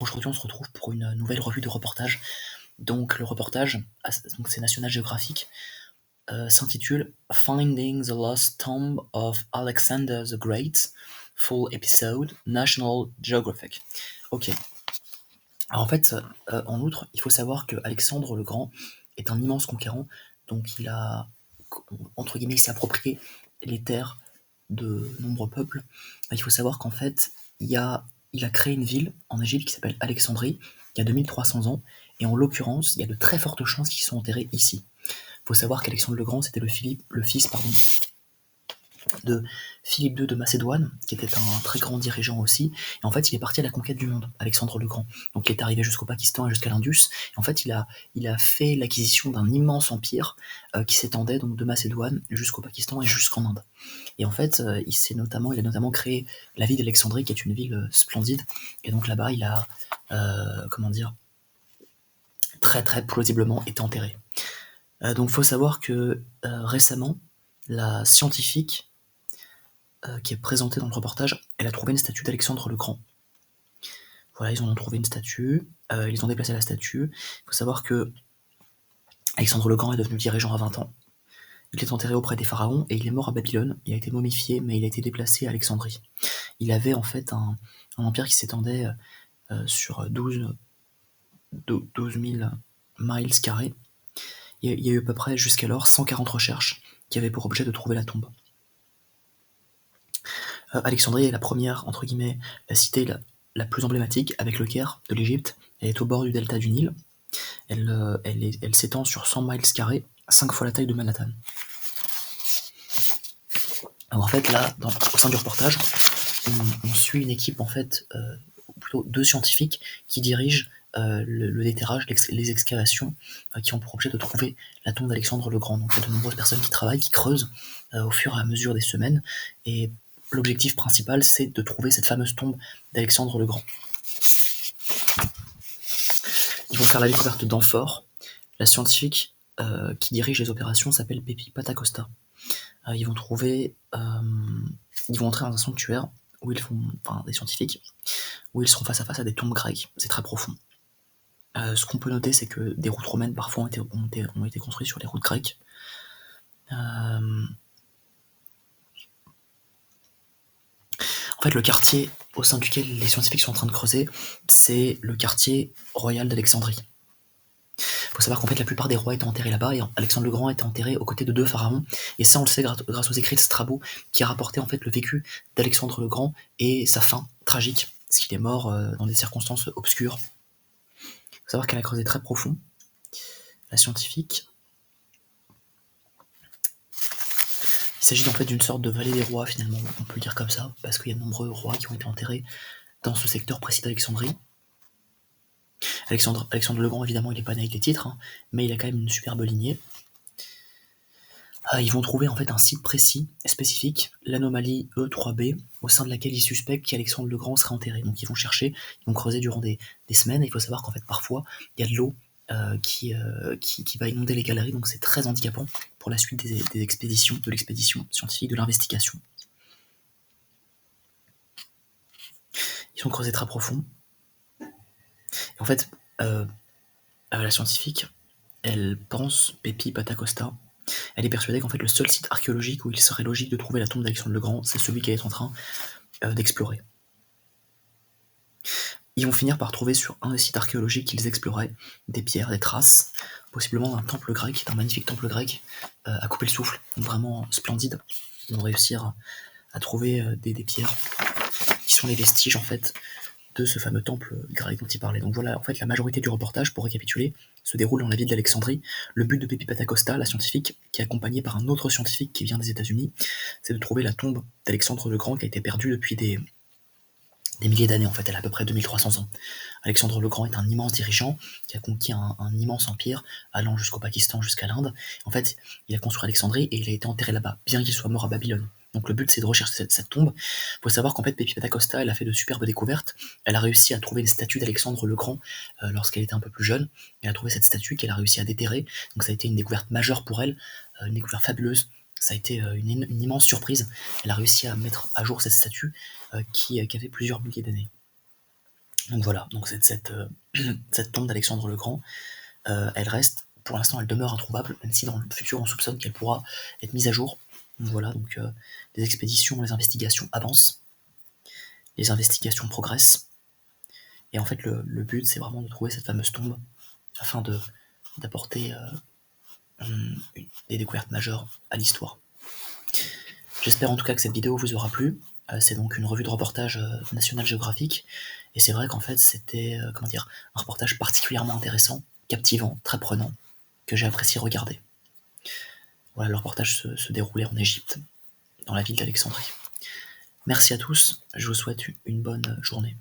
Aujourd'hui, on se retrouve pour une nouvelle revue de reportage. Donc, le reportage, donc c'est National Geographic, s'intitule Finding the Lost Tomb of Alexander the Great, full episode, National Geographic. Ok. Alors en fait, en outre, il faut savoir que Alexandre le Grand est un immense conquérant, donc il a, entre guillemets, il s'est approprié les terres de nombreux peuples. Il faut savoir qu'en fait, il a créé une ville en Égypte qui s'appelle Alexandrie, il y a 2300 ans, et en l'occurrence, il y a de très fortes chances qu'ils soient enterrés ici. Il faut savoir qu'Alexandre le Grand, c'était le fils de Philippe II de Macédoine, qui était un très grand dirigeant aussi, et en fait il est parti à la conquête du monde, Alexandre le Grand. Donc il est arrivé jusqu'au Pakistan et jusqu'à l'Indus, et en fait il a fait l'acquisition d'un immense empire qui s'étendait donc de Macédoine jusqu'au Pakistan et jusqu'en Inde. Et en fait il a notamment créé la ville d'Alexandrie, qui est une ville splendide, et donc là-bas il a, très très plausiblement été enterré. Donc il faut savoir que récemment, la scientifique qui est présentée dans le reportage, elle a trouvé une statue d'Alexandre le Grand. Voilà, ils en ont trouvé une statue, ils ont déplacé la statue. Il faut savoir que Alexandre le Grand est devenu dirigeant à 20 ans. Il est enterré auprès des pharaons et il est mort à Babylone. Il a été momifié, mais il a été déplacé à Alexandrie. Il avait en fait un empire qui s'étendait sur 12 000 miles carrés. Il y a eu à peu près jusqu'alors 140 recherches qui avaient pour objet de trouver la tombe. Alexandrie est la première, entre guillemets, la cité la plus emblématique, avec le Caire de l'Égypte. Elle est au bord du delta du Nil. Elle s'étend sur 100 miles carrés, 5 fois la taille de Manhattan. Alors en fait, là, au sein du reportage, on suit une équipe, en fait, ou plutôt 2 scientifiques qui dirigent le déterrage, les excavations qui ont pour objet de trouver la tombe d'Alexandre le Grand. Donc il y a de nombreuses personnes qui travaillent, qui creusent au fur et à mesure des semaines, et l'objectif principal, c'est de trouver cette fameuse tombe d'Alexandre le Grand. Ils vont faire la découverte d'amphores. La scientifique qui dirige les opérations s'appelle Pepi Patacosta. Ils vont entrer dans un sanctuaire où des scientifiques, où ils seront face à face à des tombes grecques. C'est très profond. Ce qu'on peut noter, c'est que des routes romaines parfois ont été construites sur les routes grecques. En fait, le quartier au sein duquel les scientifiques sont en train de creuser, c'est le quartier royal d'Alexandrie. Il faut savoir qu'en fait, la plupart des rois étaient enterrés là-bas, et Alexandre le Grand était enterré aux côtés de 2 pharaons. Et ça, on le sait grâce aux écrits de Strabo, qui a rapporté en fait le vécu d'Alexandre le Grand et sa fin tragique, parce qu'il est mort dans des circonstances obscures. Il faut savoir qu'elle a creusé très profond, la scientifique. Il s'agit en fait d'une sorte de vallée des rois, finalement, on peut le dire comme ça, parce qu'il y a de nombreux rois qui ont été enterrés dans ce secteur précis d'Alexandrie. Alexandre le Grand, évidemment, il n'est pas né avec les titres, mais il a quand même une superbe lignée. Ils vont trouver en fait un site précis, spécifique, l'anomalie E3b, au sein de laquelle ils suspectent qu'Alexandre le Grand serait enterré. Donc ils vont chercher, ils vont creuser durant des semaines, et il faut savoir qu'en fait parfois, il y a de l'eau qui va inonder les galeries, donc c'est très handicapant pour la suite de l'expédition scientifique, de l'investigation. Ils ont creusé très profond. Et en fait, la scientifique, elle pense, Pepi Patacosta, elle est persuadée qu'en fait le seul site archéologique où il serait logique de trouver la tombe d'Alexandre le Grand, c'est celui qu'elle est en train d'explorer. Ils vont finir par trouver sur un des sites archéologiques qu'ils exploraient des pierres, des traces, possiblement d'un temple grec, d'un magnifique temple grec, à couper le souffle, vraiment splendide. Ils vont réussir à trouver des pierres qui sont les vestiges en fait de ce fameux temple grec dont il parlait. Donc voilà, en fait, la majorité du reportage, pour récapituler, se déroule dans la ville d'Alexandrie. Le but de Pepi Patacosta, la scientifique, qui est accompagnée par un autre scientifique qui vient des États-Unis, c'est de trouver la tombe d'Alexandre le Grand qui a été perdue depuis des milliers d'années. En fait, elle a à peu près 2300 ans. Alexandre le Grand est un immense dirigeant qui a conquis un immense empire allant jusqu'au Pakistan, jusqu'à l'Inde. En fait, il a construit Alexandrie et il a été enterré là-bas, bien qu'il soit mort à Babylone. Donc le but, c'est de rechercher cette tombe. Il faut savoir qu'en fait, Pepi Patacosta, elle a fait de superbes découvertes. Elle a réussi à trouver une statue d'Alexandre le Grand lorsqu'elle était un peu plus jeune. Elle a trouvé cette statue qu'elle a réussi à déterrer. Donc ça a été une découverte majeure pour elle, une découverte fabuleuse. Ça a été une immense surprise. Elle a réussi à mettre à jour cette statue qui avait plusieurs milliers d'années. Donc voilà, donc cette tombe d'Alexandre le Grand, elle reste, pour l'instant, elle demeure introuvable, même si dans le futur on soupçonne qu'elle pourra être mise à jour. Donc voilà, donc les expéditions, les investigations avancent, les investigations progressent, et en fait le but c'est vraiment de trouver cette fameuse tombe afin d'apporter des découvertes majeures à l'histoire. J'espère en tout cas que cette vidéo vous aura plu. C'est donc une revue de reportage National Geographic, et c'est vrai qu'en fait c'était un reportage particulièrement intéressant, captivant, très prenant, que j'ai apprécié regarder. Voilà, le reportage se déroulait en Égypte, dans la ville d'Alexandrie. Merci à tous, je vous souhaite une bonne journée.